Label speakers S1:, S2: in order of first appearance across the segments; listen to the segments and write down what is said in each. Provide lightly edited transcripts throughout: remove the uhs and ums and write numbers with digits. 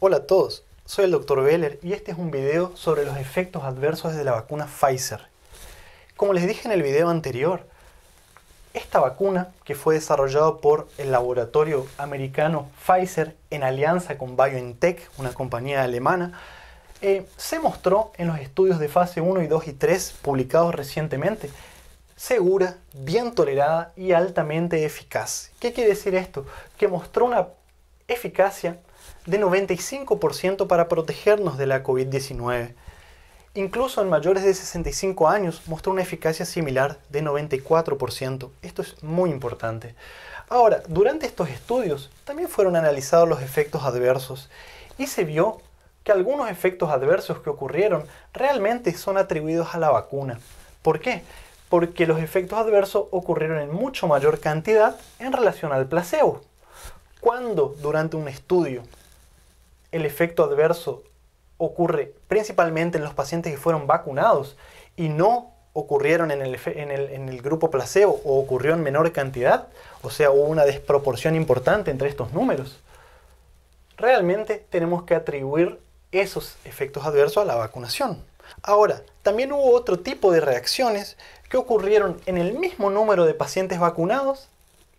S1: Hola a todos, soy el Dr. Beller y este es un video sobre los efectos adversos de la vacuna Pfizer. Como les dije en el video anterior, esta vacuna, que fue desarrollada por el laboratorio americano Pfizer en alianza con BioNTech, una compañía alemana, se mostró en los estudios de fase 1 y 2 y 3 publicados recientemente segura, bien tolerada y altamente eficaz. ¿Qué quiere decir esto? Que mostró una eficacia de 95% para protegernos de la COVID-19. Incluso en mayores de 65 años mostró una eficacia similar de 94%. Esto es muy importante. Ahora, durante estos estudios también fueron analizados los efectos adversos y se vio que algunos efectos adversos que ocurrieron realmente son atribuidos a la vacuna. ¿Por qué? Porque los efectos adversos ocurrieron en mucho mayor cantidad en relación al placebo. Cuando durante un estudio el efecto adverso ocurre principalmente en los pacientes que fueron vacunados y no ocurrieron en el grupo placebo o ocurrió en menor cantidad, o sea, hubo una desproporción importante entre estos números, realmente tenemos que atribuir esos efectos adversos a la vacunación. Ahora, también hubo otro tipo de reacciones que ocurrieron en el mismo número de pacientes vacunados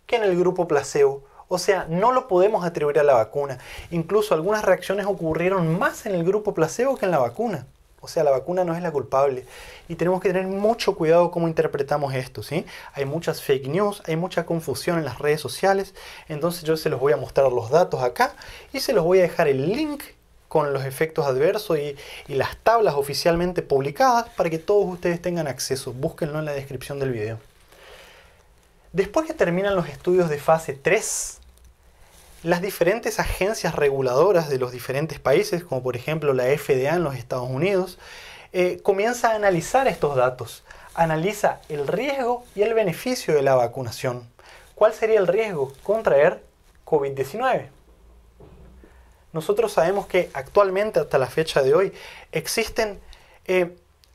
S1: que en el grupo placebo. O sea, no lo podemos atribuir a la vacuna. Incluso algunas reacciones ocurrieron más en el grupo placebo que en la vacuna. O sea, la vacuna no es la culpable. Y tenemos que tener mucho cuidado cómo interpretamos esto, ¿sí? Hay muchas fake news, hay mucha confusión en las redes sociales. Entonces yo se los voy a mostrar los datos acá y se los voy a dejar el link con los efectos adversos y las tablas oficialmente publicadas para que todos ustedes tengan acceso. Búsquenlo en la descripción del video. Después que terminan los estudios de fase 3, las diferentes agencias reguladoras de los diferentes países, como por ejemplo la FDA en los Estados Unidos, comienza a analizar estos datos. Analiza el riesgo y el beneficio de la vacunación. ¿Cuál sería el riesgo? Contraer COVID-19. Nosotros sabemos que actualmente, hasta la fecha de hoy, existen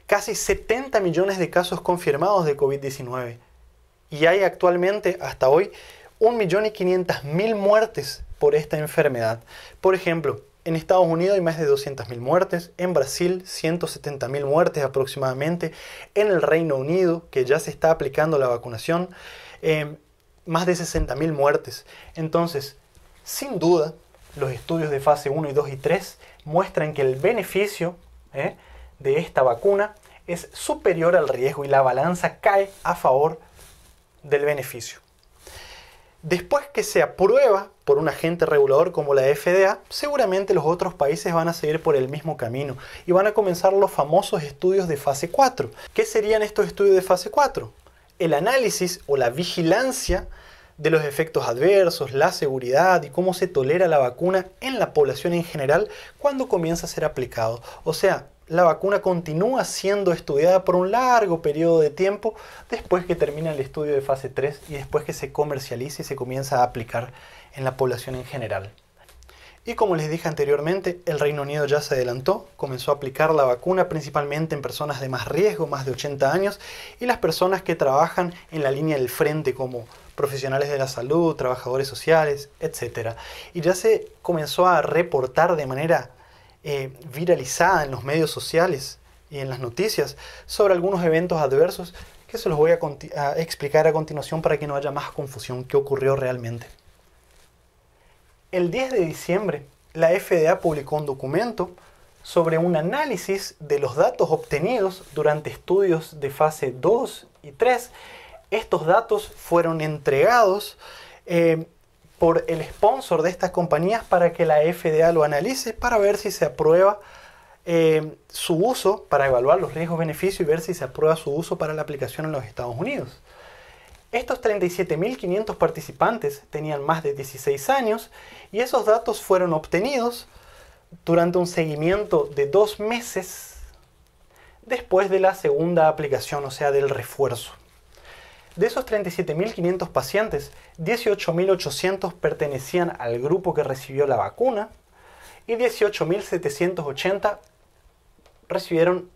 S1: casi 70 millones de casos confirmados de COVID-19. Y hay actualmente, hasta hoy, 1.500.000 muertes por esta enfermedad. Por ejemplo, en Estados Unidos hay más de 200.000 muertes, en Brasil 170.000 muertes aproximadamente, en el Reino Unido, que ya se está aplicando la vacunación, más de 60.000 muertes. Entonces, sin duda, los estudios de fase 1 y 2 y 3 muestran que el beneficio de esta vacuna es superior al riesgo y la balanza cae a favor del beneficio. Después que se aprueba por un agente regulador como la FDA, seguramente los otros países van a seguir por el mismo camino y van a comenzar los famosos estudios de fase 4. ¿Qué serían estos estudios de fase 4? El análisis o la vigilancia de los efectos adversos, la seguridad y cómo se tolera la vacuna en la población en general cuando comienza a ser aplicado. O sea, la vacuna continúa siendo estudiada por un largo periodo de tiempo después que termina el estudio de fase 3 y después que se comercializa y se comienza a aplicar en la población en general. Y como les dije anteriormente, el Reino Unido ya se adelantó, comenzó a aplicar la vacuna principalmente en personas de más riesgo, más de 80 años, y las personas que trabajan en la línea del frente como profesionales de la salud, trabajadores sociales, etc. Y ya se comenzó a reportar de manera viralizada en los medios sociales y en las noticias sobre algunos eventos adversos que se los voy a explicar a continuación para que no haya más confusión qué ocurrió realmente. El 10 de diciembre, la FDA publicó un documento sobre un análisis de los datos obtenidos durante estudios de fase 2 y 3. Estos datos fueron entregados por el sponsor de estas compañías para que la FDA lo analice para ver si se aprueba su uso, para evaluar los riesgos-beneficios y ver si se aprueba su uso para la aplicación en los Estados Unidos. Estos 37.500 participantes tenían más de 16 años y esos datos fueron obtenidos durante un seguimiento de 2 meses después de la segunda aplicación, o sea, del refuerzo. De esos 37.500 pacientes, 18.800 pertenecían al grupo que recibió la vacuna y 18.780 recibieron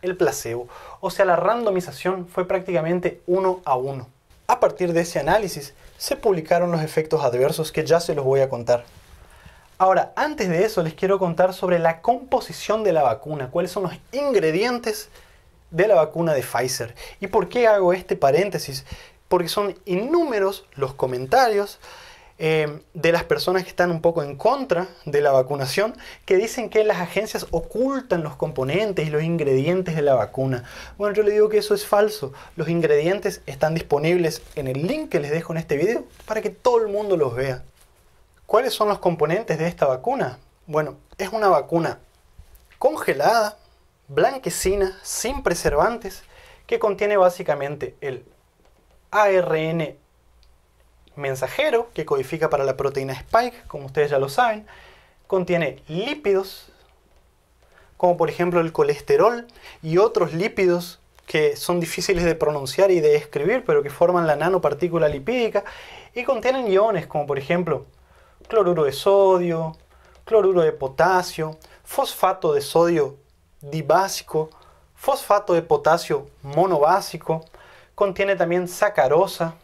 S1: el placebo. O sea, la randomización fue prácticamente 1 a 1. A partir de ese análisis se publicaron los efectos adversos que ya se los voy a contar. Ahora, antes de eso les quiero contar sobre la composición de la vacuna, cuáles son los ingredientes de la vacuna de Pfizer. ¿Y por qué hago este paréntesis? Porque son innúmeros los comentarios de las personas que están un poco en contra de la vacunación, que dicen que las agencias ocultan los componentes y los ingredientes de la vacuna. Bueno, yo le digo que eso es falso. Los ingredientes están disponibles en el link que les dejo en este video para que todo el mundo los vea. ¿Cuáles son los componentes de esta vacuna? Bueno, es una vacuna congelada, blanquecina, sin preservantes, que contiene básicamente el ARN mensajero, que codifica para la proteína Spike, como ustedes ya lo saben. Contiene lípidos, como por ejemplo el colesterol y otros lípidos que son difíciles de pronunciar y de escribir, pero que forman la nanopartícula lipídica. Y contienen iones, como por ejemplo cloruro de sodio, cloruro de potasio, fosfato de sodio dibásico, fosfato de potasio monobásico. Contiene también sacarosa.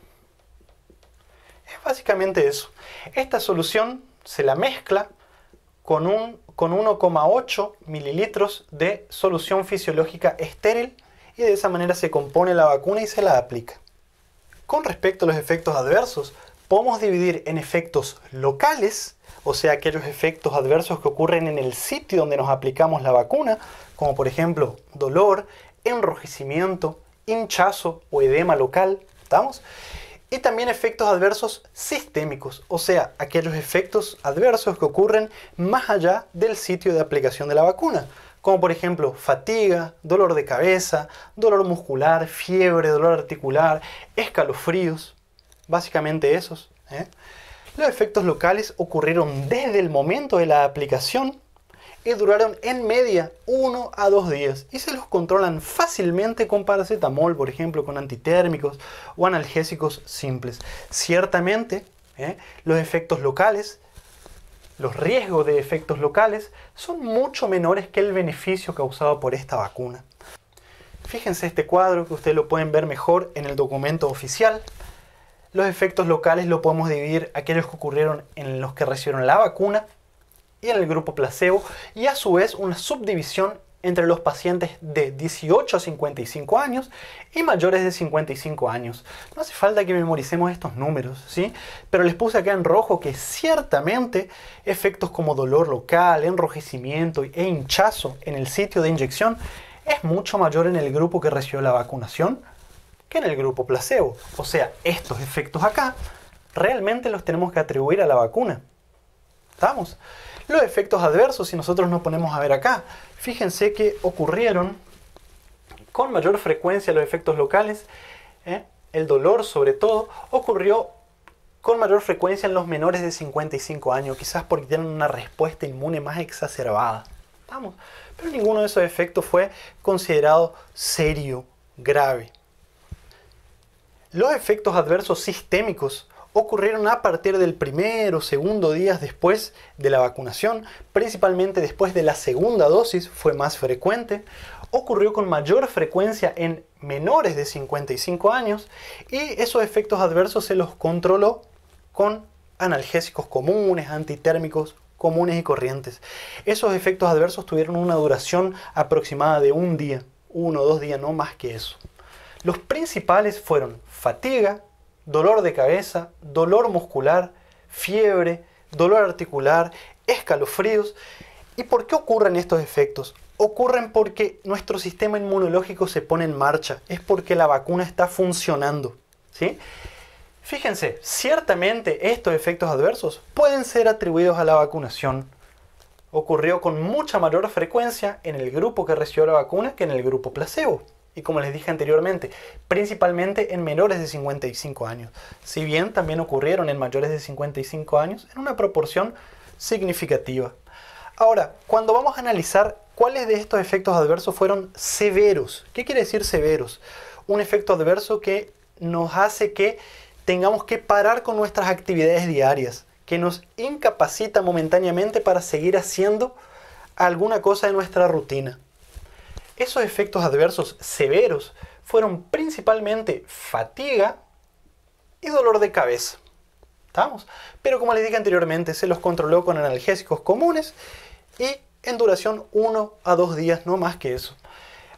S1: Es básicamente eso. Esta solución se la mezcla con 1,8 mililitros de solución fisiológica estéril y de esa manera se compone la vacuna y se la aplica. Con respecto a los efectos adversos, podemos dividir en efectos locales, o sea, aquellos efectos adversos que ocurren en el sitio donde nos aplicamos la vacuna, como por ejemplo dolor, enrojecimiento, hinchazo o edema local, ¿estamos? Y también efectos adversos sistémicos, o sea, aquellos efectos adversos que ocurren más allá del sitio de aplicación de la vacuna, como por ejemplo fatiga, dolor de cabeza, dolor muscular, fiebre, dolor articular, escalofríos, básicamente esos. Los efectos locales ocurrieron desde el momento de la aplicación y duraron en media 1 a 2 días y se los controlan fácilmente con paracetamol, por ejemplo, con antitérmicos o analgésicos simples. Ciertamente, los efectos locales, los riesgos de efectos locales son mucho menores que el beneficio causado por esta vacuna. Fíjense este cuadro que ustedes lo pueden ver mejor en el documento oficial. Los efectos locales lo podemos dividir aquellos que ocurrieron en los que recibieron la vacuna y en el grupo placebo, y a su vez una subdivisión entre los pacientes de 18 a 55 años y mayores de 55 años. No hace falta que memoricemos estos números, ¿sí? Pero les puse acá en rojo que ciertamente efectos como dolor local, enrojecimiento e hinchazo en el sitio de inyección es mucho mayor en el grupo que recibió la vacunación que en el grupo placebo. O sea, estos efectos acá realmente los tenemos que atribuir a la vacuna. ¿Estamos? Los efectos adversos, si nosotros nos ponemos a ver acá, fíjense que ocurrieron con mayor frecuencia los efectos locales. El dolor, sobre todo, ocurrió con mayor frecuencia en los menores de 55 años, quizás porque tienen una respuesta inmune más exacerbada. ¿Estamos? Pero ninguno de esos efectos fue considerado serio, grave. Los efectos adversos sistémicos ocurrieron a partir del primer o segundo día después de la vacunación, principalmente después de la segunda dosis fue más frecuente, ocurrió con mayor frecuencia en menores de 55 años y esos efectos adversos se los controló con analgésicos comunes, antitérmicos comunes y corrientes. Esos efectos adversos tuvieron una duración aproximada de un día, 1 o 2 días, no más que eso. Los principales fueron fatiga, dolor de cabeza, dolor muscular, fiebre, dolor articular, escalofríos. ¿Y por qué ocurren estos efectos? Ocurren porque nuestro sistema inmunológico se pone en marcha. Es porque la vacuna está funcionando, ¿sí? Fíjense, ciertamente estos efectos adversos pueden ser atribuidos a la vacunación. Ocurrió con mucha mayor frecuencia en el grupo que recibió la vacuna que en el grupo placebo. Y como les dije anteriormente, principalmente en menores de 55 años. Si bien también ocurrieron en mayores de 55 años en una proporción significativa. Ahora, cuando vamos a analizar cuáles de estos efectos adversos fueron severos. ¿Qué quiere decir severos? Un efecto adverso que nos hace que tengamos que parar con nuestras actividades diarias, que nos incapacita momentáneamente para seguir haciendo alguna cosa de nuestra rutina. Esos efectos adversos severos fueron principalmente fatiga y dolor de cabeza. ¿Estamos? Pero como les dije anteriormente, se los controló con analgésicos comunes y en duración 1 a 2 días, no más que eso.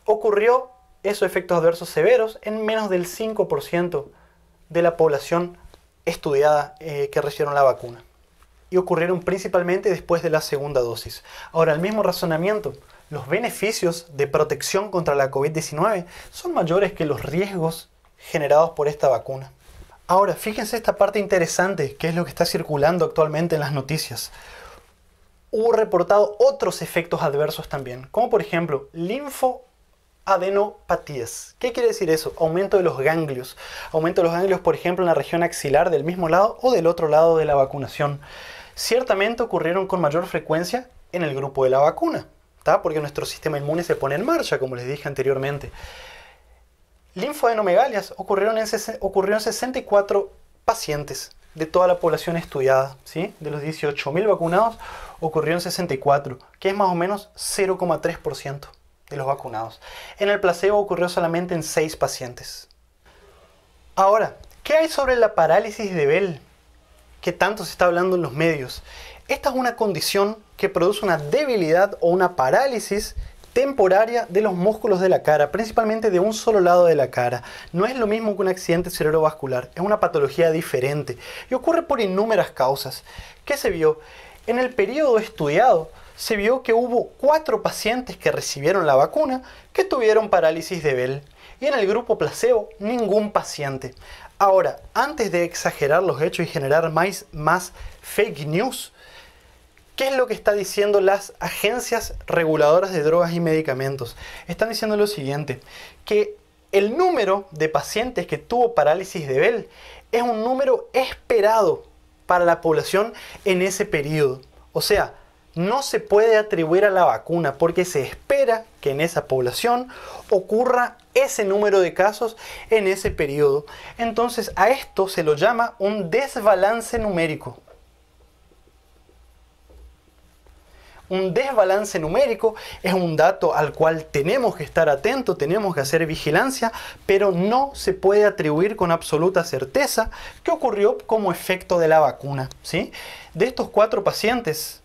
S1: Ocurrió esos efectos adversos severos en menos del 5% de la población estudiada que recibieron la vacuna. Y ocurrieron principalmente después de la segunda dosis. Ahora, el mismo razonamiento, los beneficios de protección contra la COVID-19 son mayores que los riesgos generados por esta vacuna. Ahora, fíjense esta parte interesante, que es lo que está circulando actualmente en las noticias. Hubo reportado otros efectos adversos también, como por ejemplo, linfoadenopatías. ¿Qué quiere decir eso? Aumento de los ganglios. Aumento de los ganglios, por ejemplo, en la región axilar del mismo lado o del otro lado de la vacunación. Ciertamente ocurrieron con mayor frecuencia en el grupo de la vacuna, ¿tá? Porque nuestro sistema inmune se pone en marcha, como les dije anteriormente. Linfoadenomegalias ocurrió en 64 pacientes de toda la población estudiada, ¿sí? De los 18.000 vacunados, ocurrió en 64, que es más o menos 0,3% de los vacunados. En el placebo ocurrió solamente en 6 pacientes. Ahora, ¿qué hay sobre la parálisis de Bell, que tanto se está hablando en los medios? Esta es una condición que produce una debilidad o una parálisis temporaria de los músculos de la cara, principalmente de un solo lado de la cara. No es lo mismo que un accidente cerebrovascular, es una patología diferente y ocurre por innúmeras causas. ¿Qué se vio? En el periodo estudiado se vio que hubo 4 pacientes que recibieron la vacuna que tuvieron parálisis de Bell y en el grupo placebo ningún paciente. Ahora, antes de exagerar los hechos y generar más fake news, ¿qué es lo que están diciendo las agencias reguladoras de drogas y medicamentos? Están diciendo lo siguiente, que el número de pacientes que tuvo parálisis de Bell es un número esperado para la población en ese periodo. O sea, no se puede atribuir a la vacuna porque se espera que en esa población ocurra ese número de casos en ese periodo. Entonces a esto se lo llama un desbalance numérico. Un desbalance numérico es un dato al cual tenemos que estar atentos, tenemos que hacer vigilancia, pero no se puede atribuir con absoluta certeza que ocurrió como efecto de la vacuna, ¿sí? De estos 4 pacientes,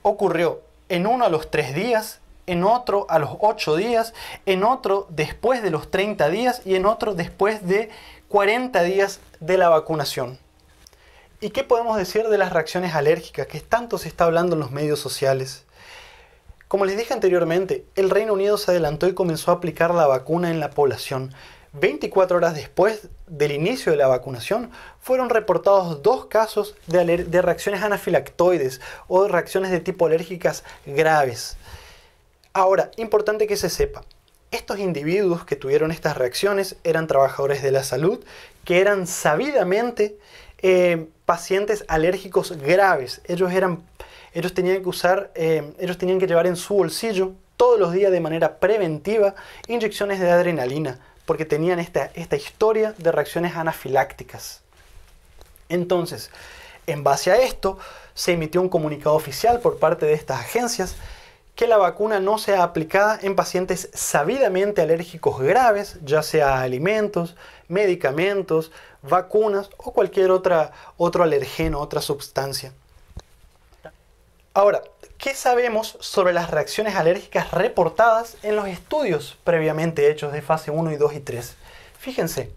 S1: ocurrió en uno a los 3 días, en otro a los 8 días, en otro después de los 30 días y en otro después de 40 días de la vacunación. ¿Y qué podemos decir de las reacciones alérgicas que tanto se está hablando en los medios sociales? Como les dije anteriormente, el Reino Unido se adelantó y comenzó a aplicar la vacuna en la población. 24 horas después del inicio de la vacunación, fueron reportados 2 casos de reacciones anafilactoides o de reacciones de tipo alérgicas graves. Ahora, importante que se sepa, estos individuos que tuvieron estas reacciones eran trabajadores de la salud, que eran sabidamente pacientes alérgicos graves. Ellos tenían que llevar en su bolsillo todos los días de manera preventiva inyecciones de adrenalina, porque tenían esta historia de reacciones anafilácticas. Entonces, en base a esto, se emitió un comunicado oficial por parte de estas agencias que la vacuna no sea aplicada en pacientes sabidamente alérgicos graves, ya sea a alimentos, medicamentos, vacunas o cualquier otro alergeno, otra sustancia. Ahora, ¿qué sabemos sobre las reacciones alérgicas reportadas en los estudios previamente hechos de fase 1 y 2 y 3? Fíjense,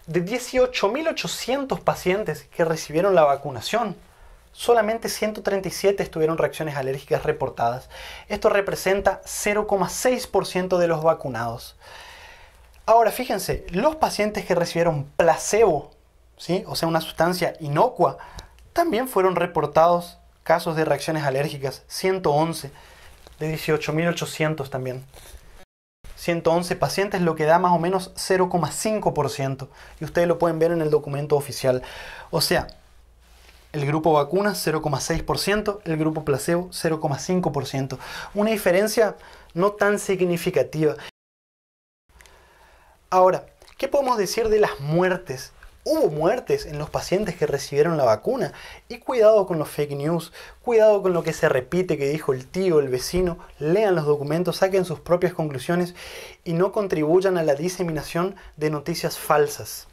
S1: de 18.800 pacientes que recibieron la vacunación, solamente 137 tuvieron reacciones alérgicas reportadas. Esto representa 0,6% de los vacunados. Ahora, fíjense, los pacientes que recibieron placebo, ¿sí? O sea, una sustancia inocua, también fueron reportados casos de reacciones alérgicas, 111, de 18.800 también. 111 pacientes, lo que da más o menos 0,5%. Y ustedes lo pueden ver en el documento oficial. O sea, el grupo vacuna 0,6%, el grupo placebo 0,5%. Una diferencia no tan significativa. Ahora, ¿qué podemos decir de las muertes? Hubo muertes en los pacientes que recibieron la vacuna. Y cuidado con los fake news, cuidado con lo que se repite que dijo el tío, el vecino. Lean los documentos, saquen sus propias conclusiones y no contribuyan a la diseminación de noticias falsas.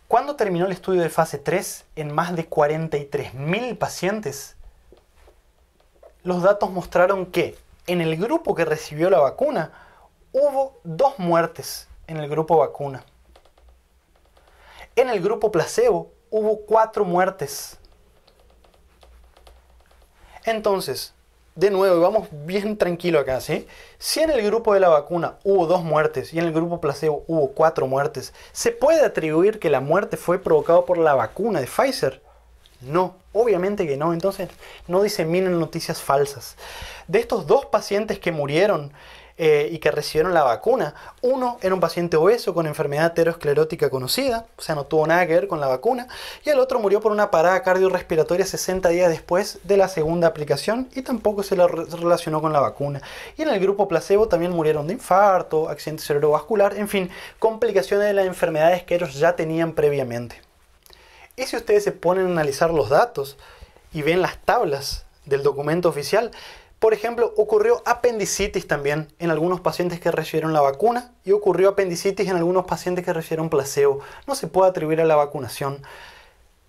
S1: Cuando terminó el estudio de fase 3 en más de 43.000 pacientes, los datos mostraron que en el grupo que recibió la vacuna hubo 2 muertes en el grupo vacuna. En el grupo placebo hubo 4 muertes. Entonces, de nuevo, vamos bien tranquilo acá, ¿sí? Si en el grupo de la vacuna hubo 2 muertes y en el grupo placebo hubo 4 muertes, ¿se puede atribuir que la muerte fue provocada por la vacuna de Pfizer? No, obviamente que no. Entonces, no diseminen noticias falsas. De estos 2 pacientes que murieron y que recibieron la vacuna, uno era un paciente obeso con enfermedad aterosclerótica conocida, o sea, no tuvo nada que ver con la vacuna, y el otro murió por una parada cardiorrespiratoria 60 días después de la segunda aplicación y tampoco se le relacionó con la vacuna. Y en el grupo placebo también murieron de infarto, accidente cerebrovascular, en fin, complicaciones de las enfermedades que ellos ya tenían previamente. Y si ustedes se ponen a analizar los datos y ven las tablas del documento oficial, por ejemplo, ocurrió apendicitis también en algunos pacientes que recibieron la vacuna y ocurrió apendicitis en algunos pacientes que recibieron placebo. No se puede atribuir a la vacunación.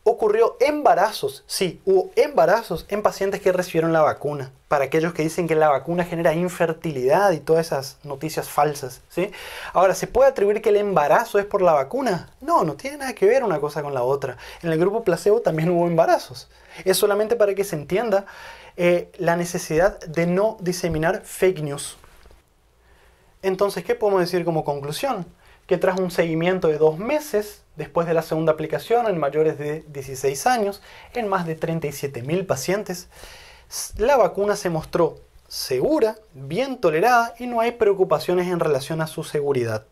S1: Ocurrió embarazos, sí, hubo embarazos en pacientes que recibieron la vacuna. Para aquellos que dicen que la vacuna genera infertilidad y todas esas noticias falsas, ¿sí? Ahora, ¿se puede atribuir que el embarazo es por la vacuna? No, no tiene nada que ver una cosa con la otra. En el grupo placebo también hubo embarazos. Es solamente para que se entienda la necesidad de no diseminar fake news. Entonces, ¿qué podemos decir como conclusión? Que tras un seguimiento de 2 meses, después de la segunda aplicación en mayores de 16 años, en más de 37.000 pacientes, la vacuna se mostró segura, bien tolerada y no hay preocupaciones en relación a su seguridad.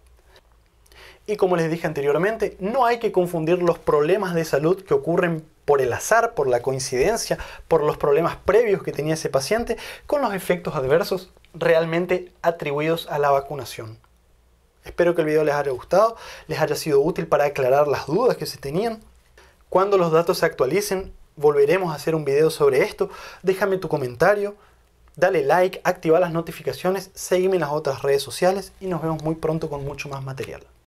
S1: Y como les dije anteriormente, no hay que confundir los problemas de salud que ocurren por el azar, por la coincidencia, por los problemas previos que tenía ese paciente, con los efectos adversos realmente atribuidos a la vacunación. Espero que el video les haya gustado, les haya sido útil para aclarar las dudas que se tenían. Cuando los datos se actualicen, volveremos a hacer un video sobre esto. Déjame tu comentario, dale like, activa las notificaciones, seguime en las otras redes sociales y nos vemos muy pronto con mucho más material.